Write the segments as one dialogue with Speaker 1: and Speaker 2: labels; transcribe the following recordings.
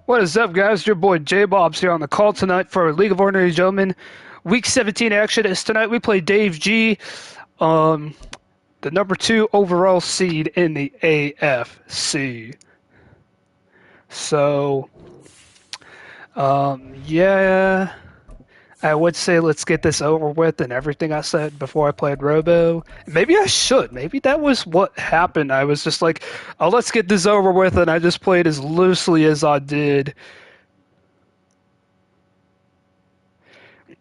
Speaker 1: What is up, guys? Your boy J-Bob's here on the call tonight for League of Ordinary Gentlemen. Week 17 action is tonight. We play Dave G, the number 2 overall seed in the AFC. So, yeah, I would say let's get this over with and everything I said before I played Robo. Maybe I should. Maybe that was what happened. I was just like, oh, let's get this over with, and I just played as loosely as I did.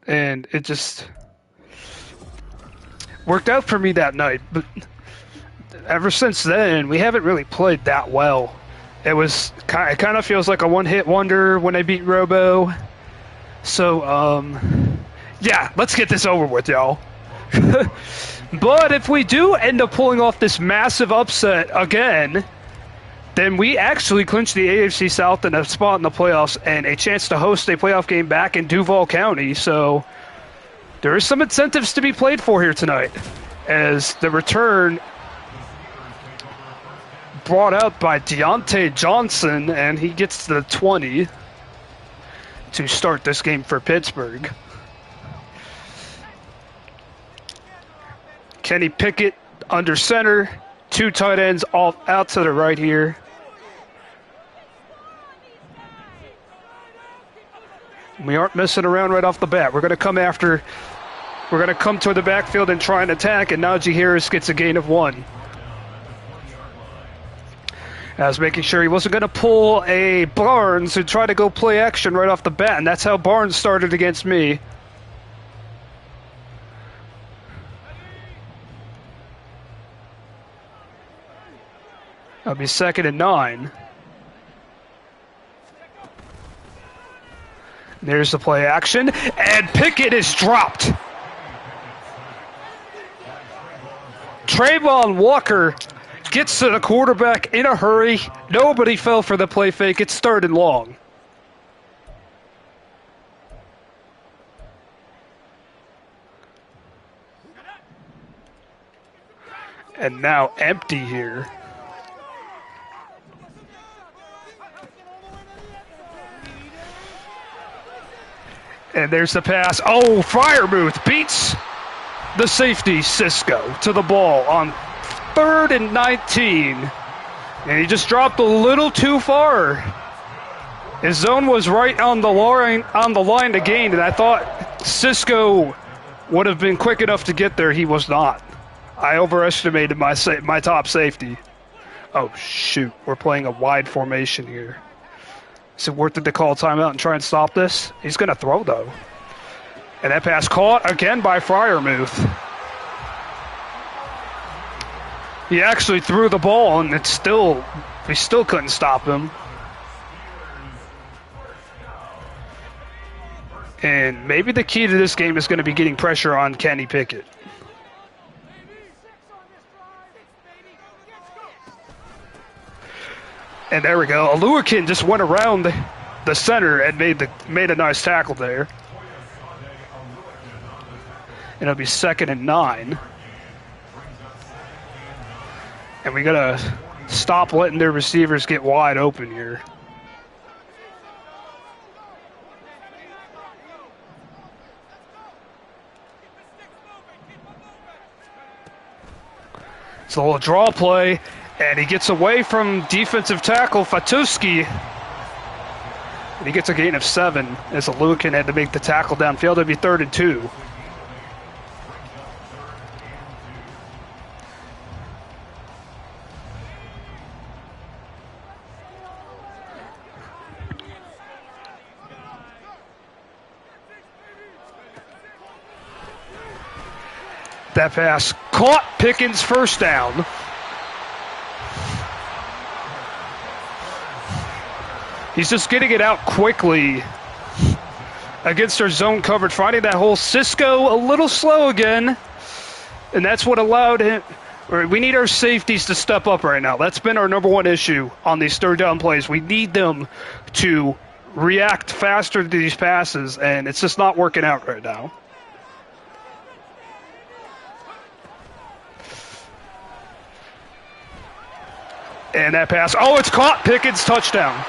Speaker 1: And it just worked out for me that night. But ever since then, we haven't really played that well. It kind of feels like a one-hit wonder when I beat Robo. So, yeah, let's get this over with, y'all. But if we do end up pulling off this massive upset again, then we actually clinch the AFC South and a spot in the playoffs and a chance to host a playoff game back in Duval County. So there is some incentives to be played for here tonight, as the return brought out by Deontay Johnson, and he gets the 20 to start this game for Pittsburgh. Kenny Pickett under center, 2 tight ends all out to the right here. We aren't messing around right off the bat. We're going to come toward the backfield and try and attack, and Najee Harris gets a gain of 1. I was making sure he wasn't going to pull a Barnes and try to go play action right off the bat, and that's how Barnes started against me. That'll be 2nd and 9. There's the play action, and Pickett is dropped. Trayvon Walker gets to the quarterback in a hurry. Nobody fell for the play fake. It's 3rd and long. And now empty here. And there's the pass. Oh, Freiermuth beats the safety, Cisco, to the ball on 3rd and 19. And he just dropped a little too far. His zone was right on the line to gain, and I thought Cisco would have been quick enough to get there. He was not. I overestimated my top safety. Oh, shoot. We're playing a wide formation here. Is it worth it to call timeout and try and stop this? He's going to throw, though. And that pass caught again by Freiermuth. He actually threw the ball, and we still couldn't stop him. And maybe the key to this game is going to be getting pressure on Kenny Pickett. And there we go. Aluakin just went around the center and made a nice tackle there. And it'll be 2nd and 9. And we gotta stop letting their receivers get wide open here. It's a little draw play. And he gets away from defensive tackle Fatuski. And he gets a gain of 7 as Aluakin had to make the tackle downfield. It'll be 3rd and 2. That pass caught Pickens' first down. He's just getting it out quickly against our zone coverage, finding that hole. Cisco a little slow again, and that's what allowed him. We need our safeties to step up right now. That's been our number 1 issue on these 3rd down plays. We need them to react faster to these passes, and it's just not working out right now. And that pass, oh, it's caught. Pickens, touchdown.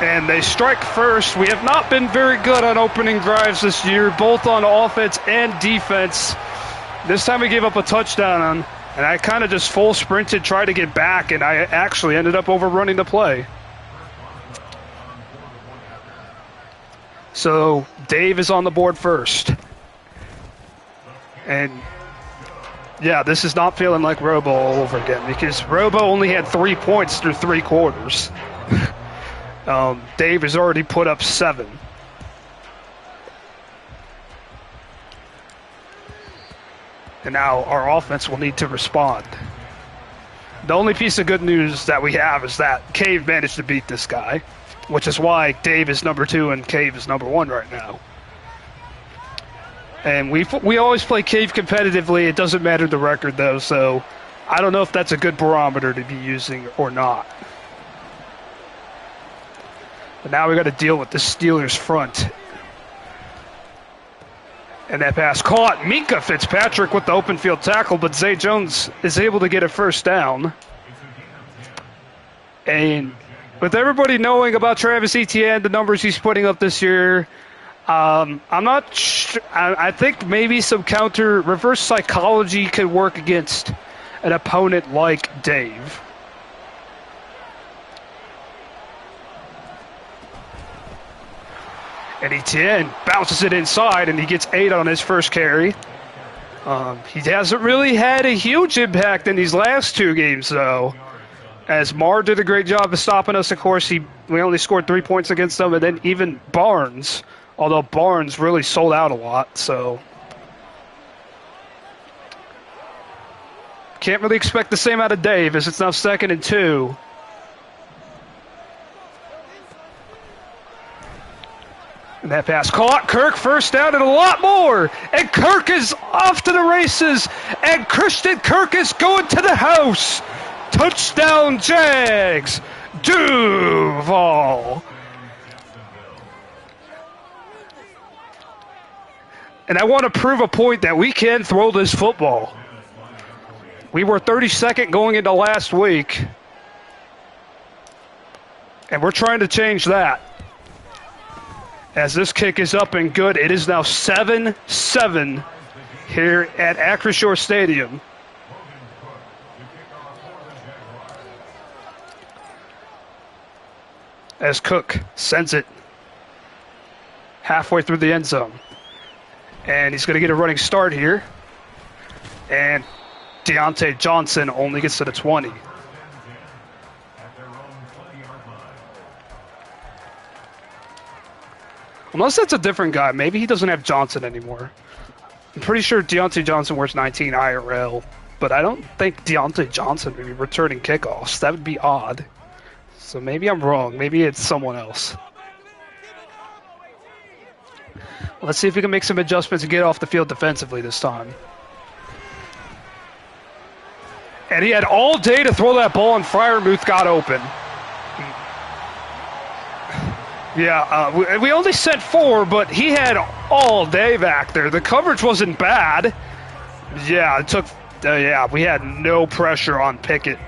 Speaker 1: And they strike first. We have not been very good on opening drives this year, both on offense and defense. This time we gave up a touchdown, and I kind of just full sprinted, tried to get back, and I actually ended up overrunning the play. So Dave is on the board first. And yeah, this is not feeling like Robo all over again, because Robo only had 3 points through 3 quarters. Dave has already put up 7. And now our offense will need to respond. The only piece of good news that we have is that Cave managed to beat this guy, which is why Dave is number 2 and Cave is number 1 right now. And we always play Cave competitively. It doesn't matter the record, though, so I don't know if that's a good barometer to be using or not. But now we got to deal with the Steelers front. And that pass caught. Minka Fitzpatrick with the open field tackle, but Zay Jones is able to get a first down. And with everybody knowing about Travis Etienne, the numbers he's putting up this year, I'm not sure. I think maybe some reverse psychology could work against an opponent like Dave. And Etienne bounces it inside, and he gets 8 on his first carry. He hasn't really had a huge impact in these last 2 games, though. As Marr did a great job of stopping us, of course, we only scored 3 points against them, and then even Barnes, although Barnes really sold out a lot, so can't really expect the same out of Dave, as it's now 2nd and 2. And that pass caught. Kirk first down and a lot more. And Kirk is off to the races. And Christian Kirk is going to the house. Touchdown, Jags. Duval. And I want to prove a point that we can throw this football. We were 32nd going into last week. And we're trying to change that. As this kick is up and good, it is now 7-7 here at Acrisure Stadium. As Cook sends it halfway through the end zone. And he's going to get a running start here. And Deontay Johnson only gets to the 20. Unless that's a different guy. Maybe he doesn't have Johnson anymore. I'm pretty sure Deontay Johnson wears 19 IRL, but I don't think Deontay Johnson would be returning kickoffs. That would be odd. So maybe I'm wrong. Maybe it's someone else. Let's see if we can make some adjustments and get off the field defensively this time. And he had all day to throw that ball, and Freiermuth got open. Yeah, we only sent 4, but he had all day back there. The coverage wasn't bad. Yeah, it took. We had no pressure on Pickett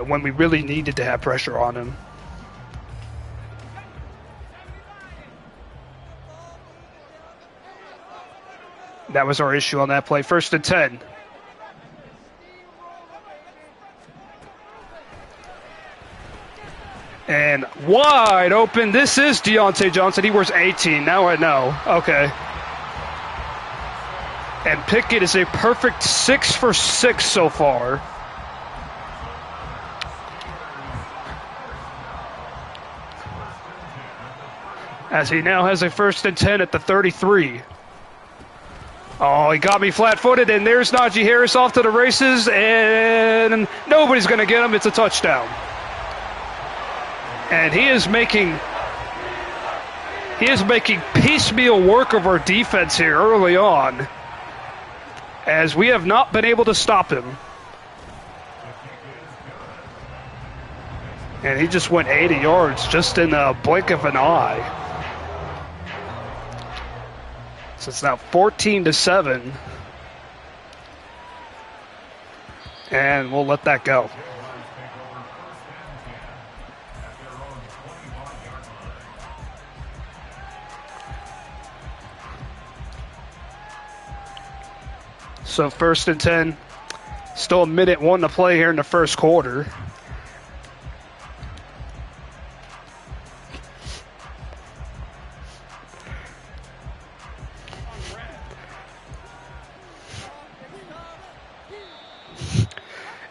Speaker 1: when we really needed to have pressure on him. That was our issue on that play. 1st and 10. And wide open. This is Deontay Johnson. He wears 18. Now I know. Okay. And Pickett is a perfect 6 for 6 so far. As he now has a 1st and 10 at the 33. Oh, he got me flat-footed, and there's Najee Harris off to the races, and nobody's going to get him. It's a touchdown. And he is making piecemeal work of our defense here early on, as we have not been able to stop him. And he just went 80 yards just in a blink of an eye. So it's now 14-7. And we'll let that go. So 1st and 10. Still a minute 1 to play here in the first quarter.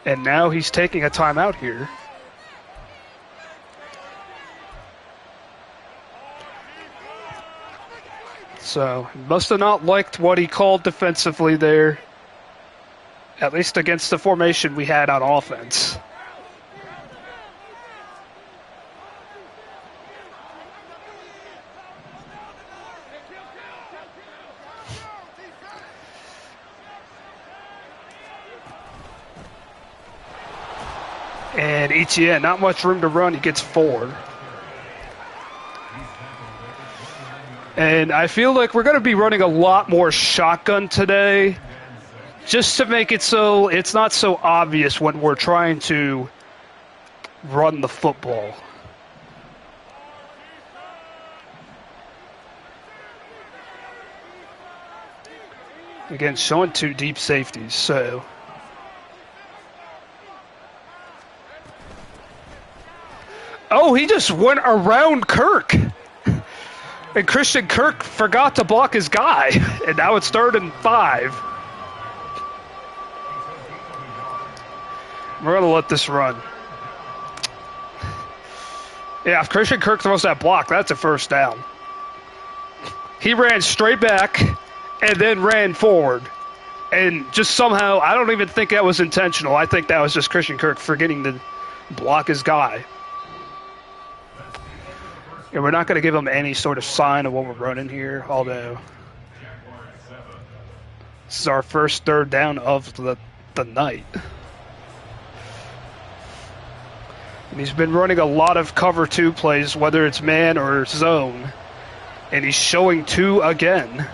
Speaker 1: And now he's taking a timeout here. So, must have not liked what he called defensively there. At least against the formation we had on offense. And Etienne, not much room to run. He gets 4. And I feel like we're going to be running a lot more shotgun today, just to make it so it's not so obvious when we're trying to run the football. Again, showing 2 deep safeties, so... Oh, he just went around Kirk. And Christian Kirk forgot to block his guy. And now it's 3rd and 5. We're going to let this run. Yeah, if Christian Kirk throws that block, that's a 1st down. He ran straight back and then ran forward. And just somehow, I don't even think that was intentional. I think that was just Christian Kirk forgetting to block his guy. And we're not going to give him any sort of sign of what we're running here, although this is our first 3rd down of the night. And he's been running a lot of cover 2 plays, whether it's man or zone, and he's showing 2 again.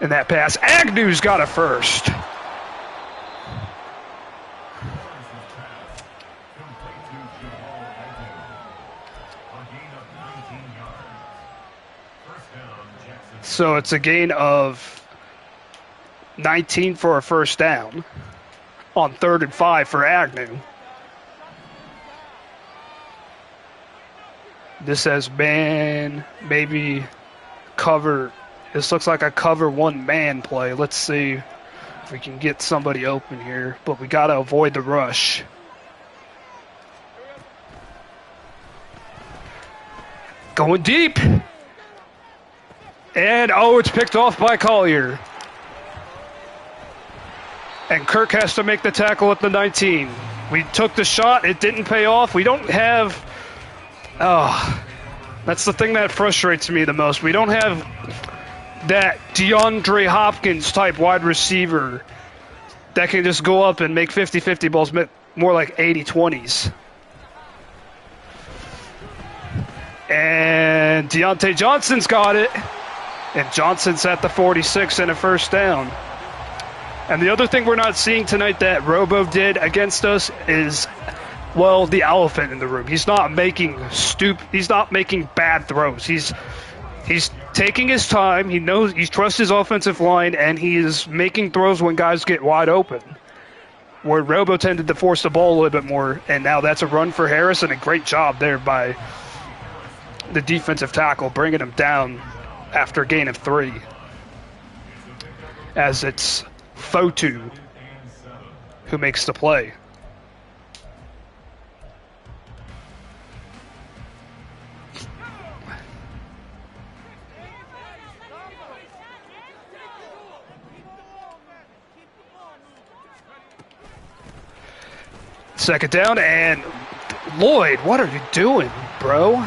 Speaker 1: And that pass, Agnew's got a 1st. So it's a gain of 19 for a 1st down on 3rd and 5 for Agnew. This has man, maybe cover. This looks like a cover 1 man play. Let's see if we can get somebody open here, but we got to avoid the rush. Going deep. And, oh, it's picked off by Collier. And Kirk has to make the tackle at the 19. We took the shot. It didn't pay off. We don't have... Oh, that's the thing that frustrates me the most. We don't have that DeAndre Hopkins type wide receiver that can just go up and make 50-50 balls, more like 80-20s. And Deontay Johnson's got it. And Johnson's at the 46 and a 1st down. And the other thing we're not seeing tonight that Robo did against us is, well, the elephant in the room. He's not making bad throws. He's taking his time. He knows he trusts his offensive line, and he is making throws when guys get wide open. Where Robo tended to force the ball a little bit more, and now that's a run for Harris, and a great job there by the defensive tackle, bringing him down after a gain of 3. As it's Fotu who makes the play. Second down, and Lloyd, what are you doing, bro?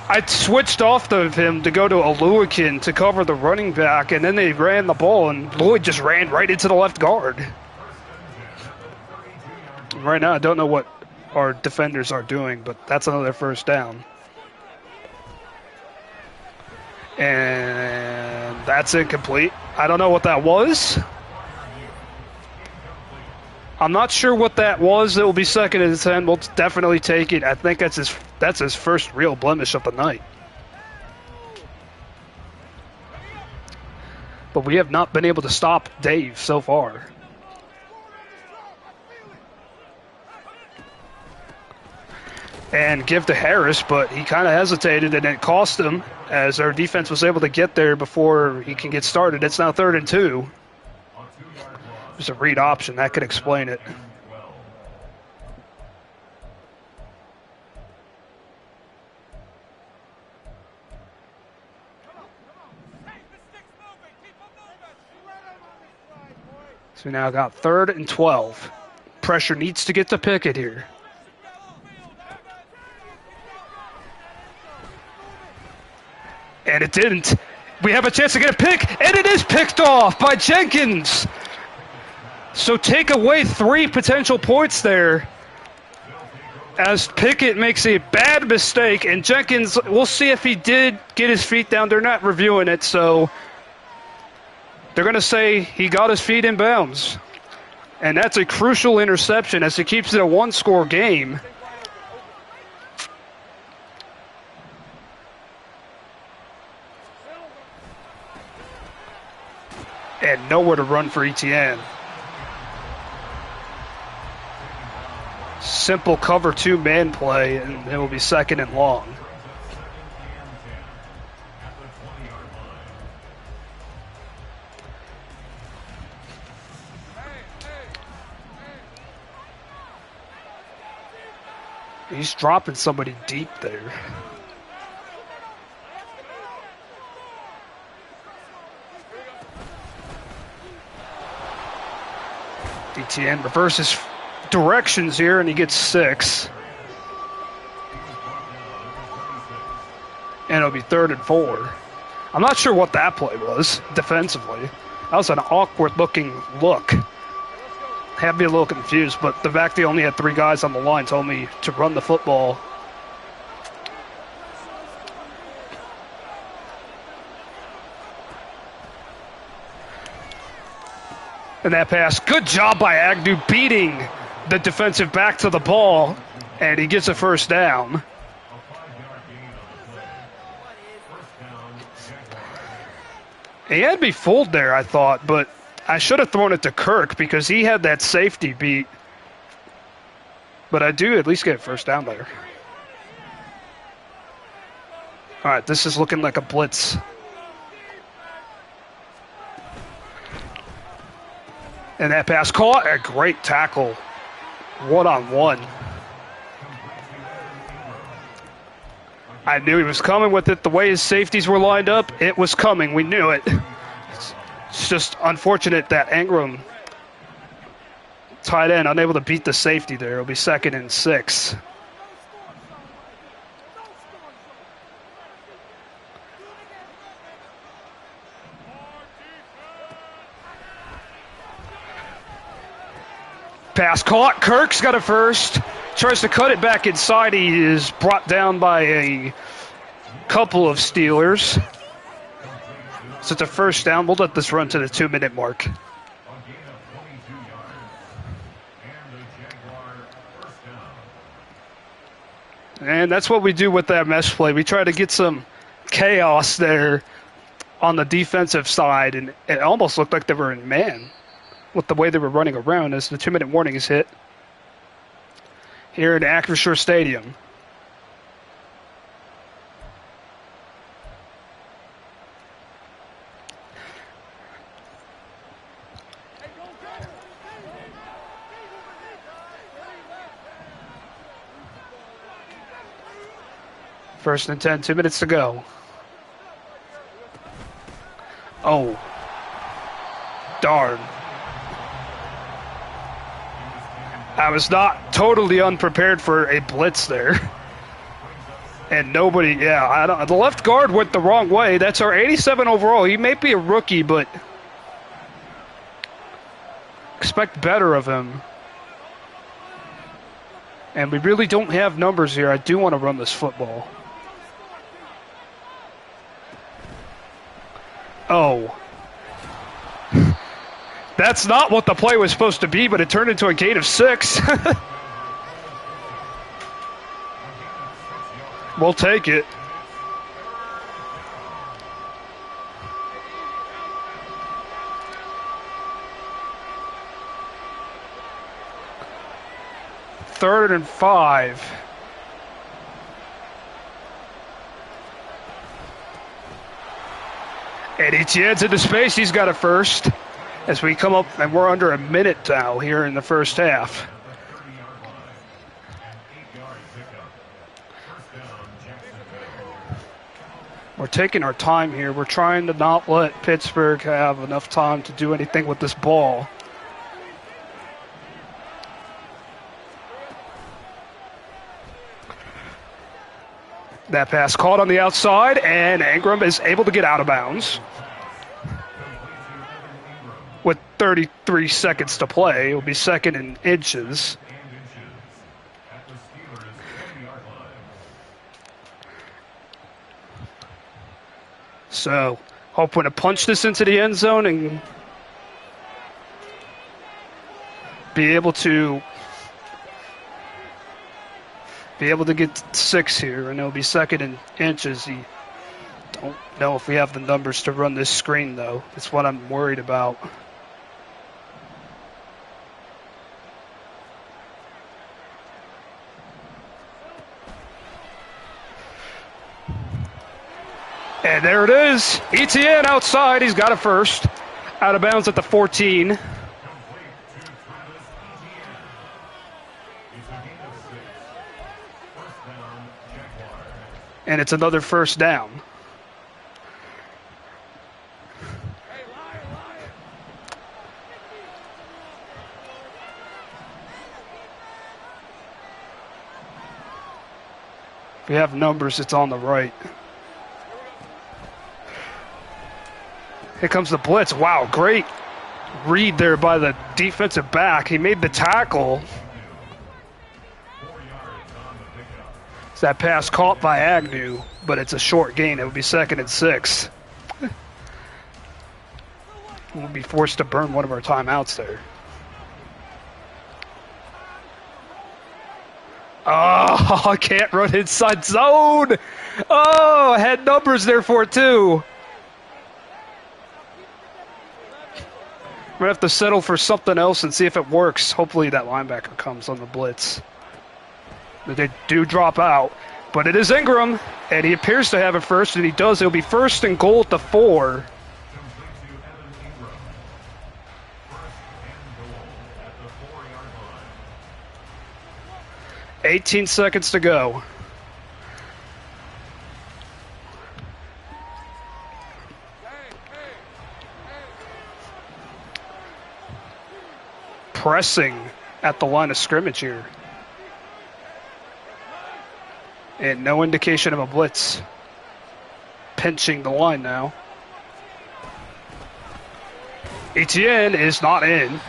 Speaker 1: I switched off of him to go to Aluakin to cover the running back, and then they ran the ball, and Lloyd just ran right into the left guard. Right now, I don't know what our defenders are doing, but that's another 1st down. And that's incomplete. I don't know what that was. I'm not sure what that was. It will be second and 10. We'll definitely take it. I think that's his first real blemish of the night. But we have not been able to stop Dave so far. And give to Harris, but he kind of hesitated, and it cost him as our defense was able to get there before he can get started. It's now 3rd and 2. There's a read option. That could explain it. So we now got 3rd and 12. Pressure needs to get to Pickett here. And it didn't. We have a chance to get a pick, and it is picked off by Jenkins. So take away 3 potential points there as Pickett makes a bad mistake, and Jenkins, we'll see if he did get his feet down. They're not reviewing it, so they're going to say he got his feet in bounds. And that's a crucial interception as it keeps it a 1-score game. And nowhere to run for ETN. Simple cover 2 man play, and it will be 2nd and long. He's dropping somebody deep there. ETN reverses directions here, and he gets 6. And it'll be 3rd and 4. I'm not sure what that play was defensively. That was an awkward-looking look. Had me a little confused, but the fact they only had 3 guys on the line told me to run the football. And that pass, good job by Agnew beating the defensive back to the ball, and he gets a 1st down. He had me fooled there, I thought, but I should have thrown it to Kirk because he had that safety beat. But I do at least get a 1st down there. All right, this is looking like a blitz. And that pass caught, a great tackle, 1-on-1. I knew he was coming with it. The way his safeties were lined up, it was coming. We knew it. It's just unfortunate that Ingram, tight end, unable to beat the safety there. It'll be 2nd and 6. Pass caught. Kirk's got a 1st. Tries to cut it back inside. He is brought down by a couple of Steelers. So it's a 1st down. We'll let this run to the 2-minute mark. And that's what we do with that mesh play. We try to get some chaos there on the defensive side, and it almost looked like they were in man with the way they were running around as the 2-minute warning is hit here at Acrisure Stadium. First and 10, 2 minutes to go. Oh, darn. I was not totally unprepared for a blitz there. And nobody, the left guard went the wrong way. That's our 87 overall. He may be a rookie, but expect better of him. And we really don't have numbers here. I do want to run this football. Oh. That's not what the play was supposed to be, but it turned into a gain of 6. We'll take it. Third and 5. And Etienne's into space. He's got it first. As we come up, and we're under a minute now here in the first half. We're taking our time here. We're trying to not let Pittsburgh have enough time to do anything with this ball. That pass caught on the outside, and Ingram is able to get out of bounds. With 33 seconds to play, it will be second in inches. So, hoping to punch this into the end zone and be able to get 6 here, and it'll be second in inches. You don't know if we have the numbers to run this screen, though. That's what I'm worried about. And there it is. Etienne outside. He's got it first. Out of bounds at the 14. And it's another first down. If we have numbers, it's on the right. Here comes the blitz. Wow, great read there by the defensive back. He made the tackle. It's that pass caught by Agnew, but it's a short gain. It would be second and 6. We'll be forced to burn one of our timeouts there. Oh, I can't run inside zone. Oh, I had numbers there for it too. We're going to have to settle for something else and see if it works. Hopefully that linebacker comes on the blitz. They do drop out, but it is Ingram, and he appears to have it first, and he does. It'll be first and goal at the 4. $18 seconds to go. Pressing at the line of scrimmage here. And no indication of a blitz. Pinching the line now. Etienne is not in.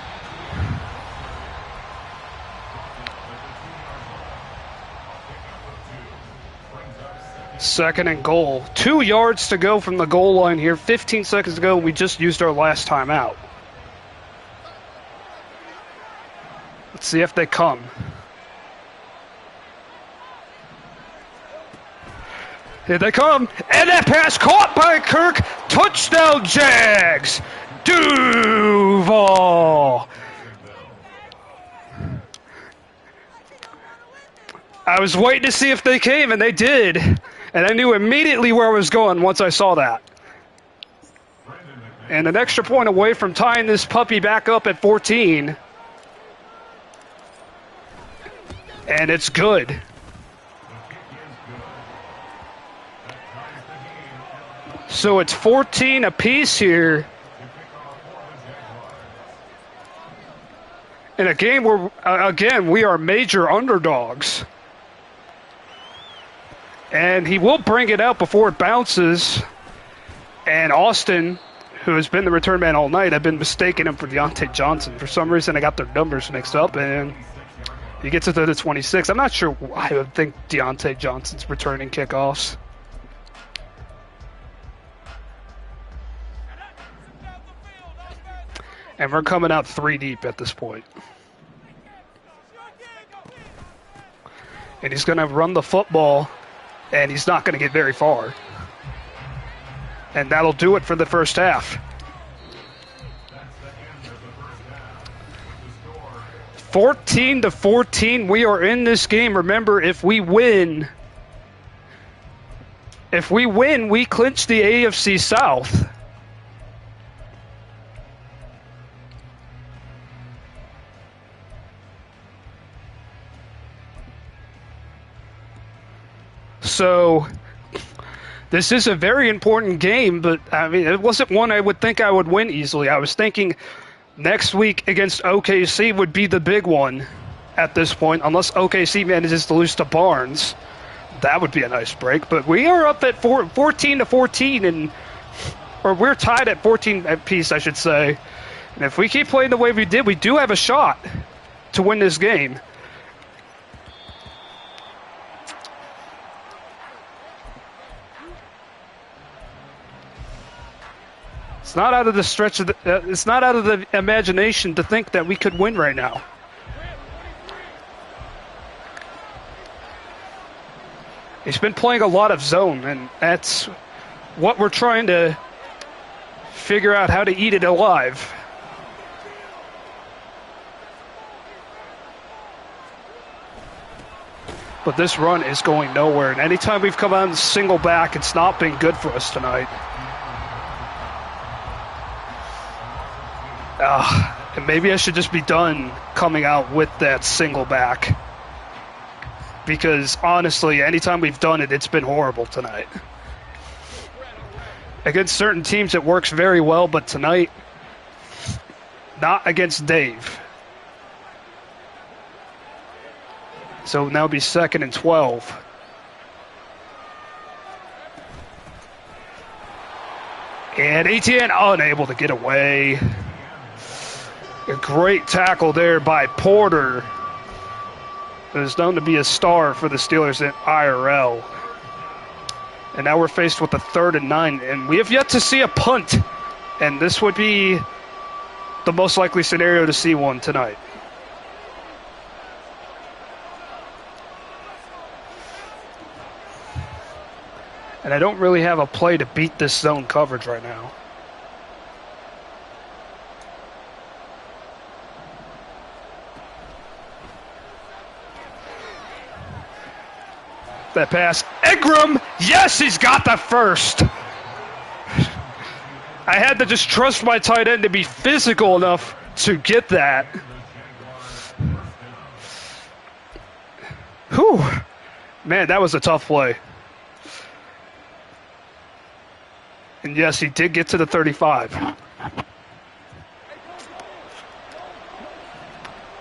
Speaker 1: Second and goal. 2 yards to go from the goal line here. 15 seconds to go. We just used our last timeout. Let's see if they come. Here they come. And that pass caught by Kirk. Touchdown, Jags. Duval. I was waiting to see if they came, and they did. And I knew immediately where I was going once I saw that. And an extra point away from tying this puppy back up at 14. And it's good. So it's 14 apiece here. In a game where, again, we are major underdogs. And he will bring it out before it bounces. And Austin, who has been the return man all night, I've been mistaking him for Deontay Johnson. For some reason, I got their numbers mixed up, and he gets it to the 26. I'm not sure why I would think Deontay Johnson's returning kickoffs. And we're coming out 3 deep at this point. And he's going to run the football, and he's not going to get very far. And that'll do it for the first half. 14-14, we are in this game. Remember, if we win, we clinch the AFC South. So this is a very important game, but I mean, it wasn't one I would think I would win easily. I was thinking next week against OKC would be the big one at this point, unless OKC manages to lose to Barnes. That would be a nice break, but we are up at 14-14, or we're tied at 14 apiece, I should say. And if we keep playing the way we did, we do have a shot to win this game. It's not out of the stretch of it's not out of the imagination to think that we could win right now. He's been playing a lot of zone, and that's what we're trying to figure out how to eat it alive. But this run is going nowhere, and anytime we've come out and single back, it's not been good for us tonight. And maybe I should just be done coming out with that single back. Because honestly, anytime we've done it, it's been horrible tonight. Against certain teams, it works very well, but tonight, not against Dave. So now it'll be 2nd and 12. And Etienne unable to get away. A great tackle there by Porter, who is known to be a star for the Steelers in IRL. And now we're faced with a 3rd and 9, and we have yet to see a punt. And this would be the most likely scenario to see one tonight. And I don't really have a play to beat this zone coverage right now. That pass. Ingram! Yes, he's got the first. I had to just trust my tight end to be physical enough to get that. Whew. Man, that was a tough play. And yes, he did get to the 35.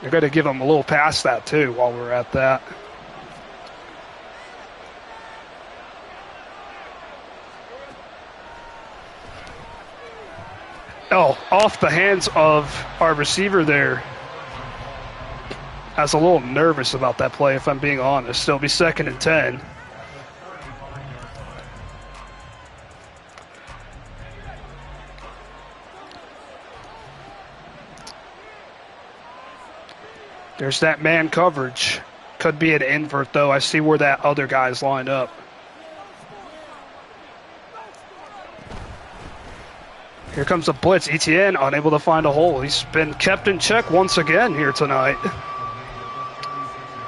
Speaker 1: You're going to give him a little past that, too, while we're at that. Oh, off the hands of our receiver there. I was a little nervous about that play, if I'm being honest. It'll be 2nd and 10. There's that man coverage. Could be an invert, though. I see where that other guy's lined up. Here comes the blitz. Etienne unable to find a hole. He's been kept in check once again here tonight.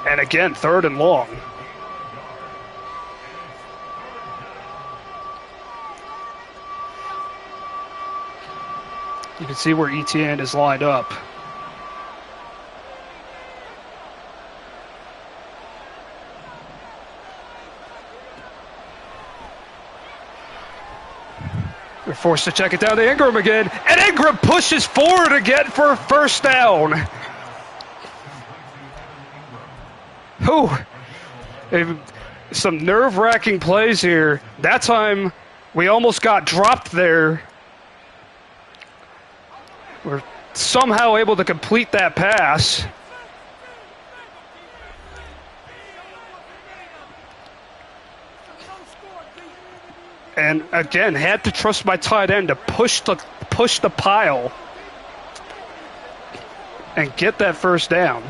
Speaker 1: And again, 3rd and long. You can see where Etienne is lined up. We're forced to check it down to Ingram again, and Ingram pushes forward again for a 1st down. Whew. Some nerve-wracking plays here. That time, we almost got dropped there. We're somehow able to complete that pass. And again, had to trust my tight end to push the pile. and get that first down.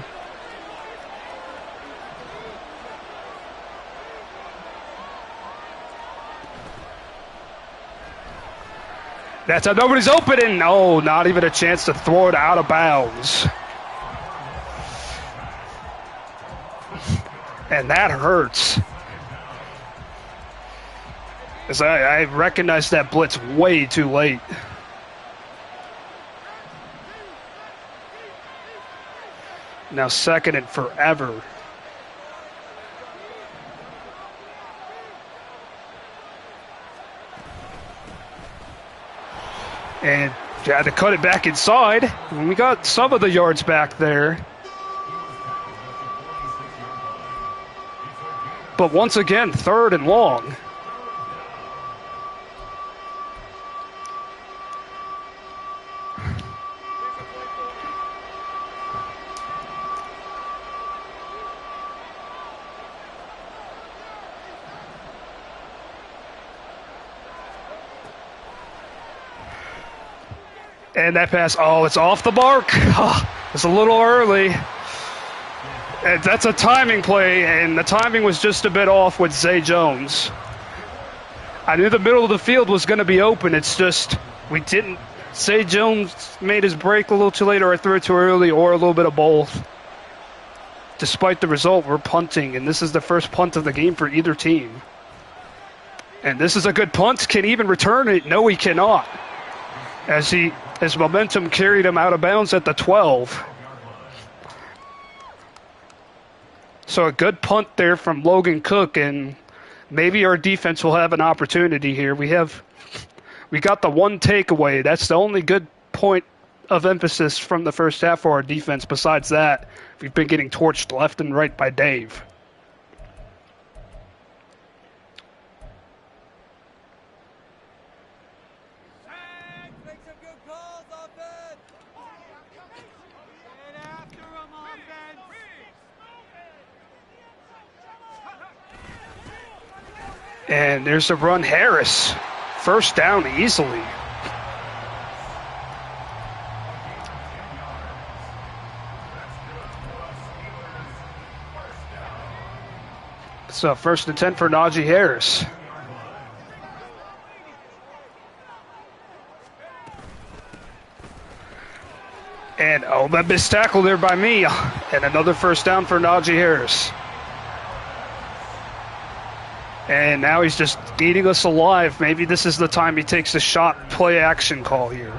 Speaker 1: That's how nobody's open, and no, not even a chance to throw it out of bounds. And that hurts. Because I recognized that blitz way too late. Now second and forever. And you had to cut it back inside. And we got some of the yards back there. But once again, third and long. And that pass, it's off the mark. It's a little early. And that's a timing play, and the timing was just a bit off with Zay Jones. I knew the middle of the field was going to be open. It's just we didn't. Zay Jones made his break a little too late, or I threw it too early, or a little bit of both. Despite the result, we're punting, and this is the first punt of the game for either team. And this is a good punt. Can he even return it? No, he cannot. As his momentum carried him out of bounds at the 12. So a good punt there from Logan Cook, and maybe our defense will have an opportunity here. We got the one takeaway. That's the only good point of emphasis from the first half for our defense. Besides that, we've been getting torched left and right by Dave. And there's a run, Harris. First down easily. So first and 10 for Najee Harris. And that missed tackle there by me. And another first down for Najee Harris. And now he's just eating us alive. Maybe this is the time he takes a shot play action call here.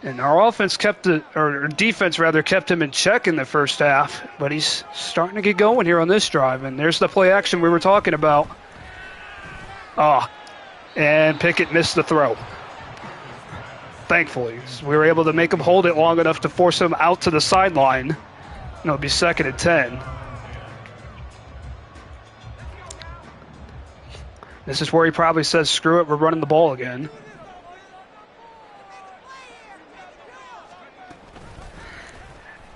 Speaker 1: And our offense defense kept him in check in the first half, but he's starting to get going here on this drive. And there's the play action we were talking about. And Pickett missed the throw. Thankfully, we were able to make him hold it long enough to force him out to the sideline. It'll be second and 10. This is where he probably says, screw it, we're running the ball again.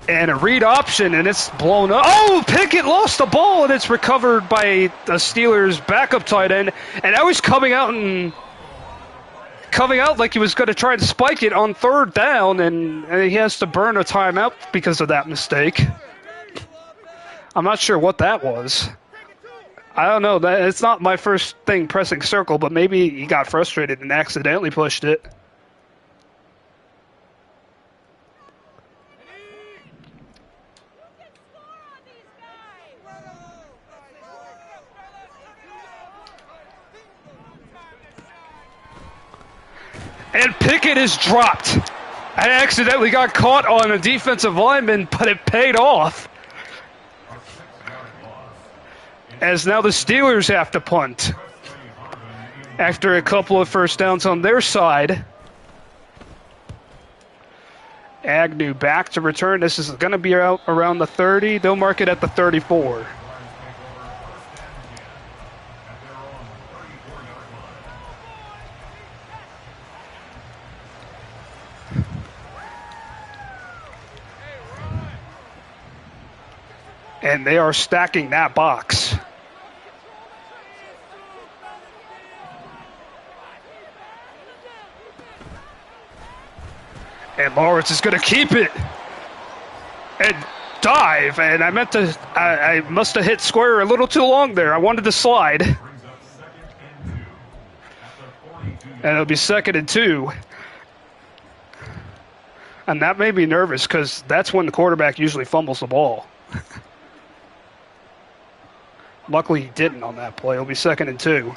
Speaker 1: And a read option, and it's blown up. Oh, Pickett lost the ball, and it's recovered by a Steelers backup tight end. And now he's coming out like he was going to try to spike it on third down, and he has to burn a timeout because of that mistake. I'm not sure what that was. I don't know. It's not my first thing pressing circle, but maybe he got frustrated and accidentally pushed it. And Pickett is dropped. I accidentally got caught on a defensive lineman, but it paid off. As now the Steelers have to punt. After a couple of first downs on their side. Agnew back to return. This is going to be out around the 30. They'll mark it at the 34. And they are stacking that box. And Lawrence is going to keep it. And dive. And I must have hit square a little too long there. I wanted to slide. And it'll be 2nd and 2. And that made me nervous because that's when the quarterback usually fumbles the ball. Luckily, he didn't on that play. It'll be 2nd and 2.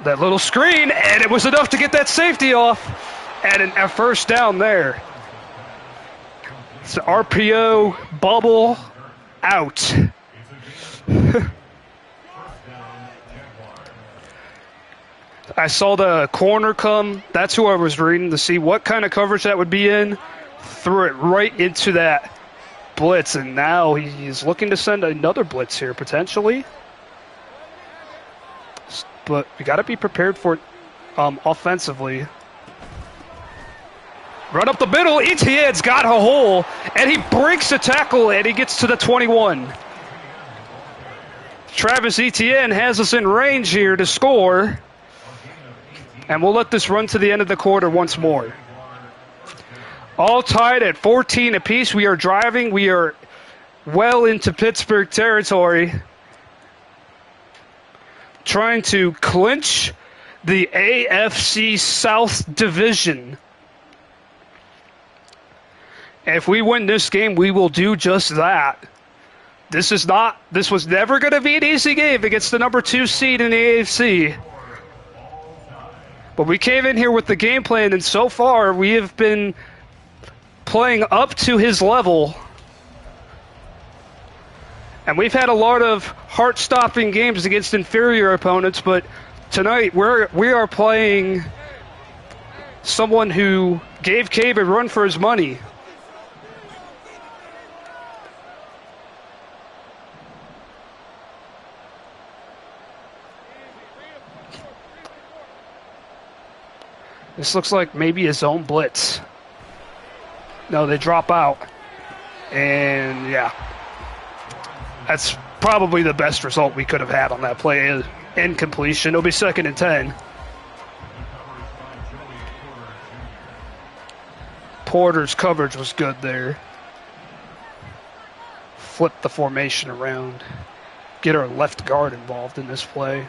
Speaker 1: That little screen, and it was enough to get that safety off. And a first down there. It's an RPO bubble out. I saw the corner come. That's who I was reading to see what kind of coverage that would be in. Threw it right into that blitz, and now he's looking to send another blitz here, potentially. But we got to be prepared for it offensively. Run up the middle. Etienne's got a hole, and he breaks the tackle, and he gets to the 21. Travis Etienne has us in range here to score. And we'll let this run to the end of the quarter once more. All tied at 14 apiece. We are driving. We are well into Pittsburgh territory. Trying to clinch the AFC South Division. If we win this game, we will do just that. This was never going to be an easy game against the number 2 seed in the AFC. But we came in here with the game plan, and so far we have been playing up to his level. And we've had a lot of heart-stopping games against inferior opponents, but tonight we are playing someone who gave Cave a run for his money. This looks like maybe a zone blitz. No, they drop out. And, yeah. That's probably the best result we could have had on that play. Incompletion. It'll be 2nd and 10. Porter's coverage was good there. Flip the formation around. Get our left guard involved in this play.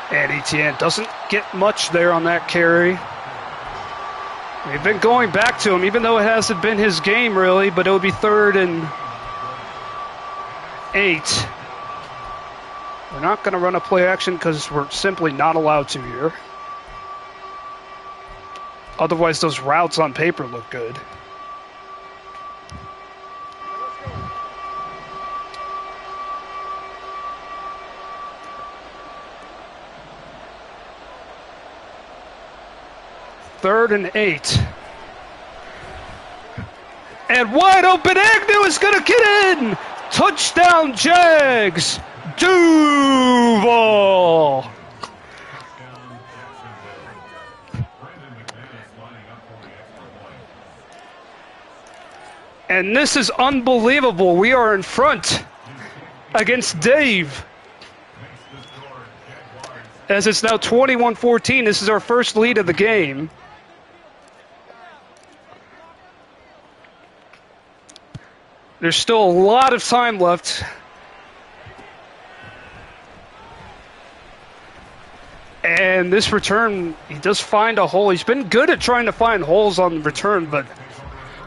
Speaker 1: And Etienne doesn't get much there on that carry. We've been going back to him, even though it hasn't been his game, really, but it'll be 3rd and 8. We're not going to run a play action because we're simply not allowed to here. Otherwise, those routes on paper look good. Third and 8. And wide open Agnew is going to get in. Touchdown Jags. Duval. And this is unbelievable. We are in front against Dave. As it's now 21-14. This is our first lead of the game. There's still a lot of time left. And this return, he does find a hole. He's been good at trying to find holes on the return, but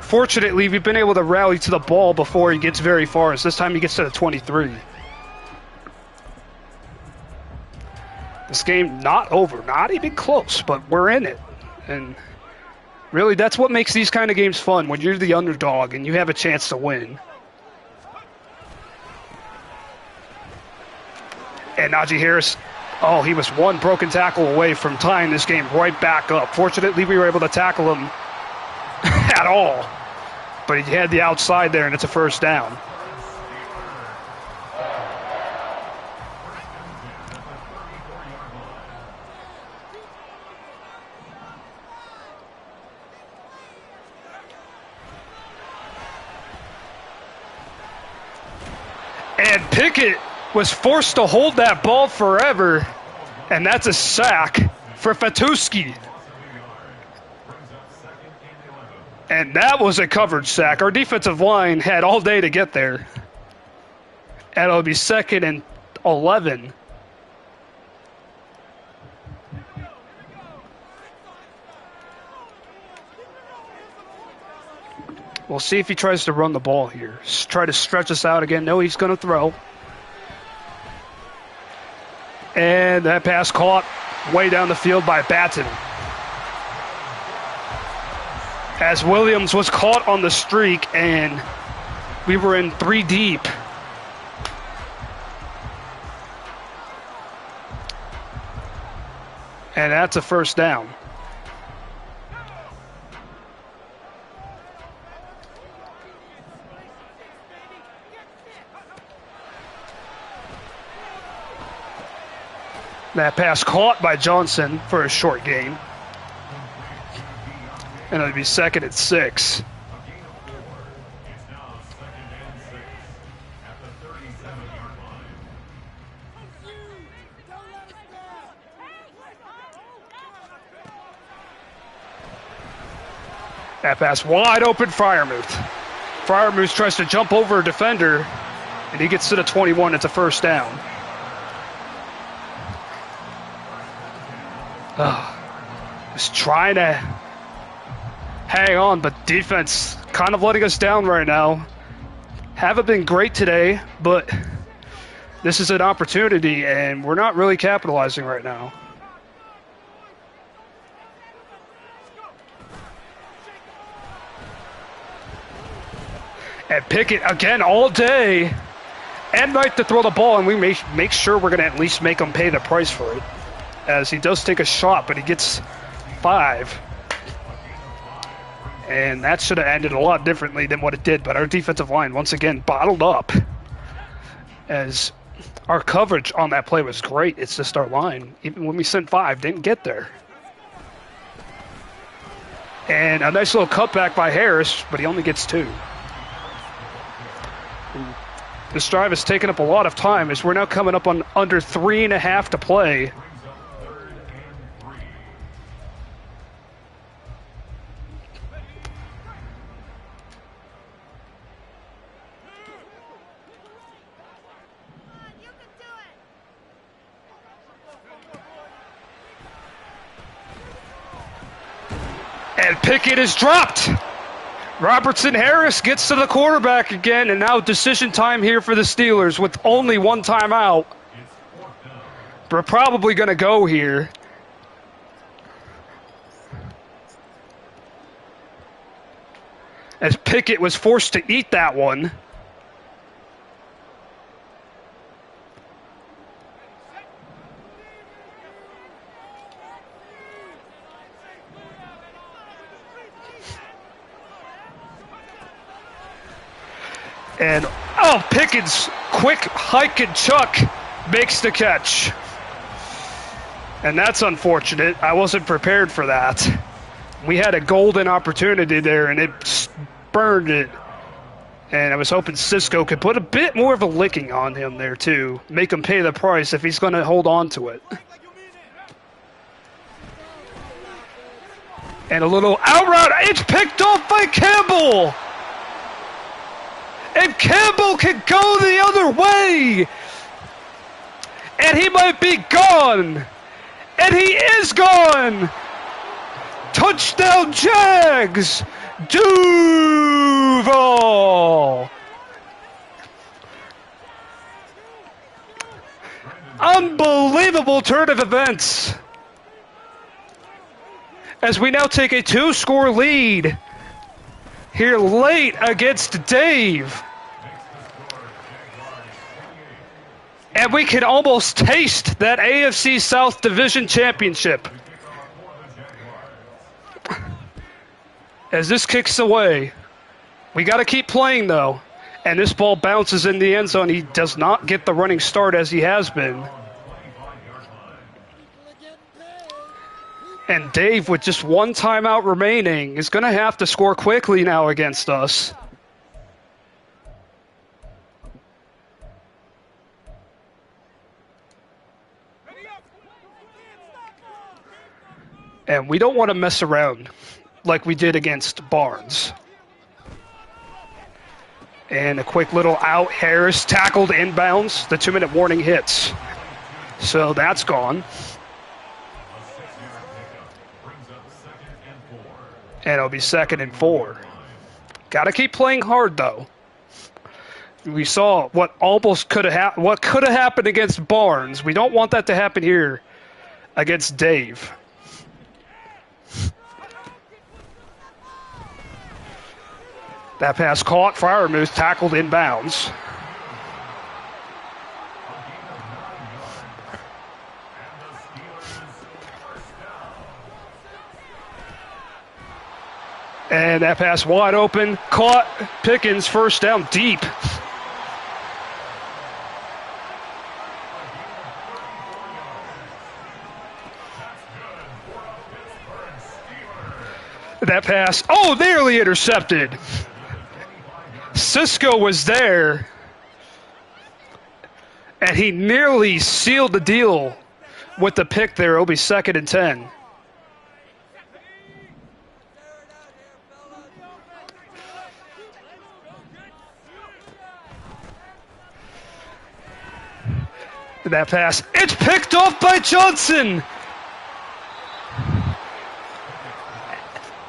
Speaker 1: fortunately, we've been able to rally to the ball before he gets very far. So this time he gets to the 23. This game not over, not even close, but we're in it. And really, that's what makes these kind of games fun, when you're the underdog and you have a chance to win. And Najee Harris, he was one broken tackle away from tying this game right back up. Fortunately, we were able to tackle him at all. But he had the outside there, and it's a first down. And Pickett was forced to hold that ball forever, and that's a sack for Fatuski. And that was a coverage sack. Our defensive line had all day to get there. And it'll be 2nd and 11. We'll see if he tries to run the ball here. Try to stretch us out again. No, he's going to throw. And that pass caught way down the field by Batten. As Williams was caught on the streak, and we were in 3 deep. And that's a first down. That pass caught by Johnson for a short gain. And it'll be 2nd and 6. That pass wide open, Freiermuth. Freiermuth tries to jump over a defender, and he gets to the 21. It's a first down. Just trying to hang on, but defense kind of letting us down right now. Haven't been great today, but this is an opportunity, and we're not really capitalizing right now. And Pickett, again, all day and night to throw the ball, and we make sure we're going to at least make him pay the price for it. As he does take a shot, but he gets 5. And that should have ended a lot differently than what it did. But our defensive line, once again, bottled up. As our coverage on that play was great. It's just our line, even when we sent 5, didn't get there. And a nice little cutback by Harris, but he only gets 2. This drive has taken up a lot of time as we're now coming up on under 3.5 to play. And Pickett is dropped. Robertson Harris gets to the quarterback again, and now decision time here for the Steelers with only 1 timeout. We're probably going to go here. As Pickett was forced to eat that one. And, Pickens, quick hike and chuck, makes the catch. And that's unfortunate. I wasn't prepared for that. We had a golden opportunity there, and it burned it. And I was hoping Cisco could put a bit more of a licking on him there, too. Make him pay the price if he's going to hold on to it. And a little out route. It's picked off by Campbell. And Campbell can go the other way. And he might be gone. And he is gone. Touchdown Jags. Duval. Unbelievable turn of events. As we now take a 2-score lead here late against Dave. And we can almost taste that AFC South Division Championship. As this kicks away, we got to keep playing, though. And this ball bounces in the end zone. He does not get the running start as he has been. And Dave, with just 1 timeout remaining, is going to have to score quickly now against us. And we don't want to mess around like we did against Barnes. And a quick little out. Harris tackled inbounds. The 2-minute warning hits. So that's gone. And it'll be 2nd and 4. Got to keep playing hard, though. We saw what almost could have what could have happened against Barnes. We don't want that to happen here against Dave. That pass caught. Freiermuth tackled inbounds. And that pass wide open. Caught. Pickens first down deep. That pass. Oh, nearly intercepted. Cisco was there, and he nearly sealed the deal with the pick there. It'll be 2nd and 10. That pass. It's picked off by Johnson.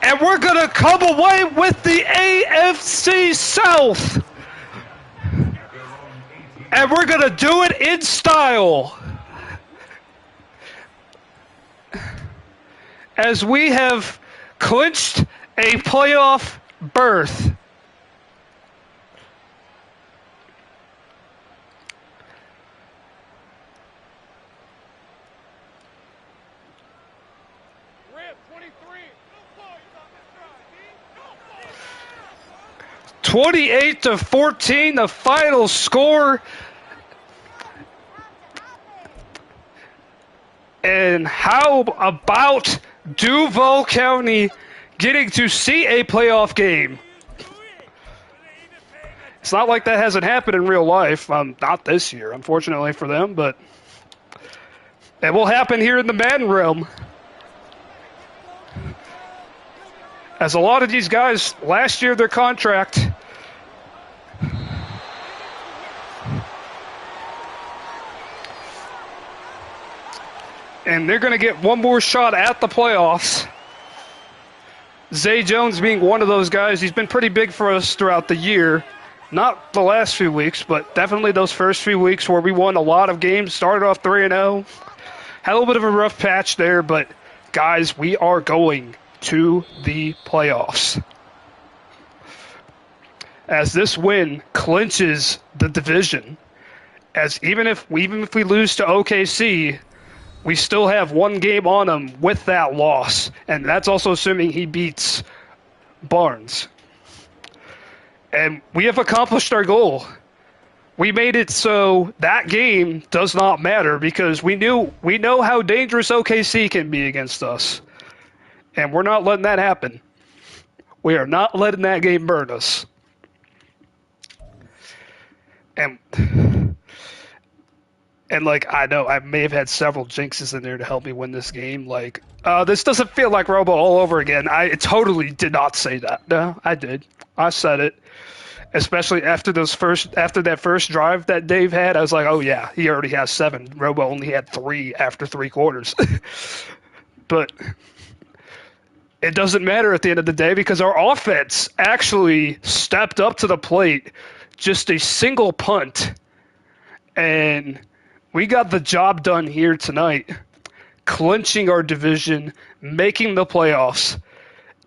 Speaker 1: And we're going to come away with the AFC South. And we're going to do it in style. As we have clinched a playoff berth. – 28-14, the final score. And how about Duval County getting to see a playoff game? It's not like that hasn't happened in real life. Not this year, unfortunately for them, but it will happen here in the Madden realm. As a lot of these guys, last year their contract and they're going to get one more shot at the playoffs. Zay Jones being one of those guys. He's been pretty big for us throughout the year. Not the last few weeks, but definitely those first few weeks where we won a lot of games, started off 3-0. Had a little bit of a rough patch there, but guys, we are going to the playoffs. As this win clinches the division, as even if we lose to OKC, we still have one game on them with that loss, and that's also assuming he beats Barnes. And we have accomplished our goal. We made it so that game does not matter because we know how dangerous OKC can be against us. And we're not letting that happen. We are not letting that game burn us. And like, I know I may have had several jinxes in there to help me win this game. Like, this doesn't feel like Robo all over again. I totally did not say that. No, I did. I said it. Especially after that first drive that Dave had, I was like, oh yeah, he already has 7. Robo only had 3 after 3 quarters. But it doesn't matter at the end of the day because our offense actually stepped up to the plate. Just a single punt. And we got the job done here tonight, clinching our division, making the playoffs.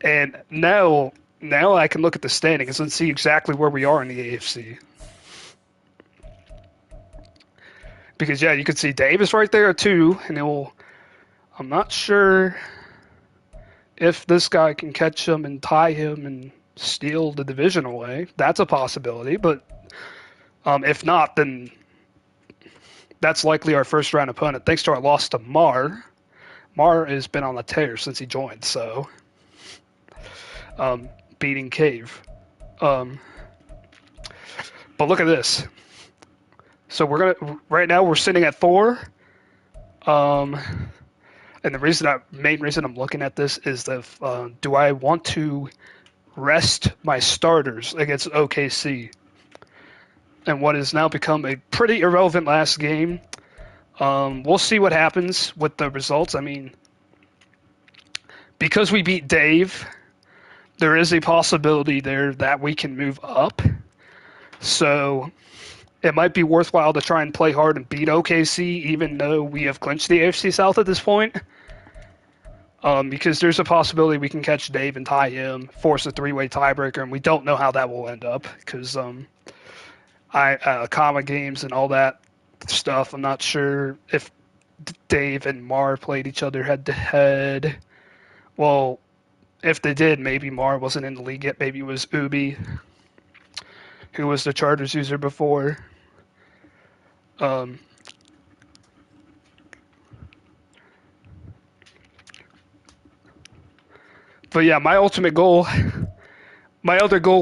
Speaker 1: And now I can look at the standings and see exactly where we are in the AFC. Because, yeah, you can see Davis right there, too. And I'm not sure if this guy can catch him and tie him and steal the division away. That's a possibility. But if not, then that's likely our first-round opponent. Thanks to our loss to Mar. Mar has been on the tear since he joined, so beating Cave. But look at this. So right now we're sitting at 4. And the main reason I'm looking at this is do I want to rest my starters against OKC and what has now become a pretty irrelevant last game? We'll see what happens with the results. I mean, because we beat Dave, there is a possibility there that we can move up. So it might be worthwhile to try and play hard and beat OKC, even though we have clinched the AFC South at this point. Because there's a possibility we can catch Dave and tie him, force a three-way tiebreaker, and we don't know how that will end up. Because comma games and all that stuff, I'm not sure if Dave and Mar played each other head-to-head. Well, if they did, maybe Mar wasn't in the league yet. Maybe it was Ubi, who was the Chargers user before. But yeah, my other goal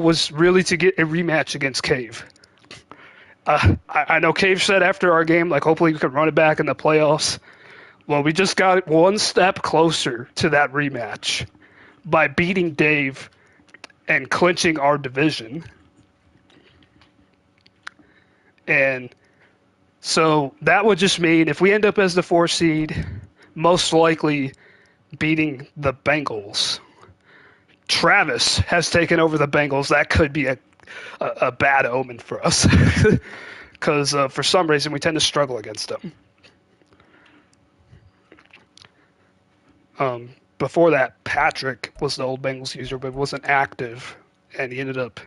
Speaker 1: was really to get a rematch against Cave. I know Cave said after our game, like, hopefully we can run it back in the playoffs. Well, we just got one step closer to that rematch by beating Dave and clinching our division. And so that would just mean if we end up as the 4 seed, most likely beating the Bengals. Travis has taken over the Bengals. That could be a bad omen for us because for some reason we tend to struggle against them. Before that, Patrick was the old Bengals user, but wasn't active, and he ended up.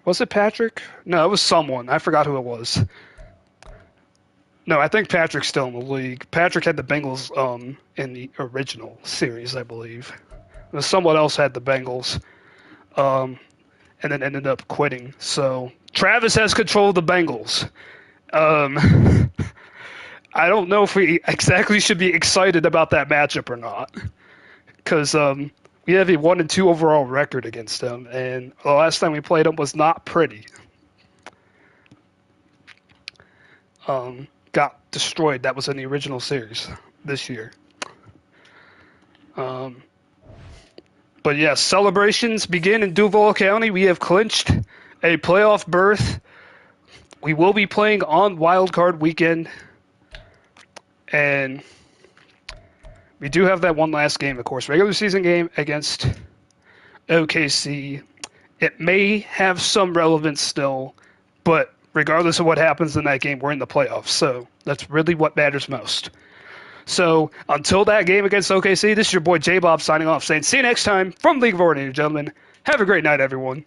Speaker 1: Was it Patrick? No, it was someone. I forgot who it was. No, I think Patrick's still in the league. Patrick had the Bengals in the original series, I believe. Someone else had the Bengals, and then ended up quitting. So Travis has control of the Bengals. I don't know if we exactly should be excited about that matchup or not, because we have a 1-2 overall record against them, and the last time we played them was not pretty. Got destroyed. That was in the original series this year. But yes, celebrations begin in Duval County. We have clinched a playoff berth. We will be playing on Wild Card Weekend. And we do have that one last game, of course. Regular season game against OKC. It may have some relevance still, but regardless of what happens in that game, we're in the playoffs. So that's really what matters most. So until that game against OKC, this is your boy J-Bob signing off, saying see you next time from League of Ordinary Gentlemen. Have a great night, everyone.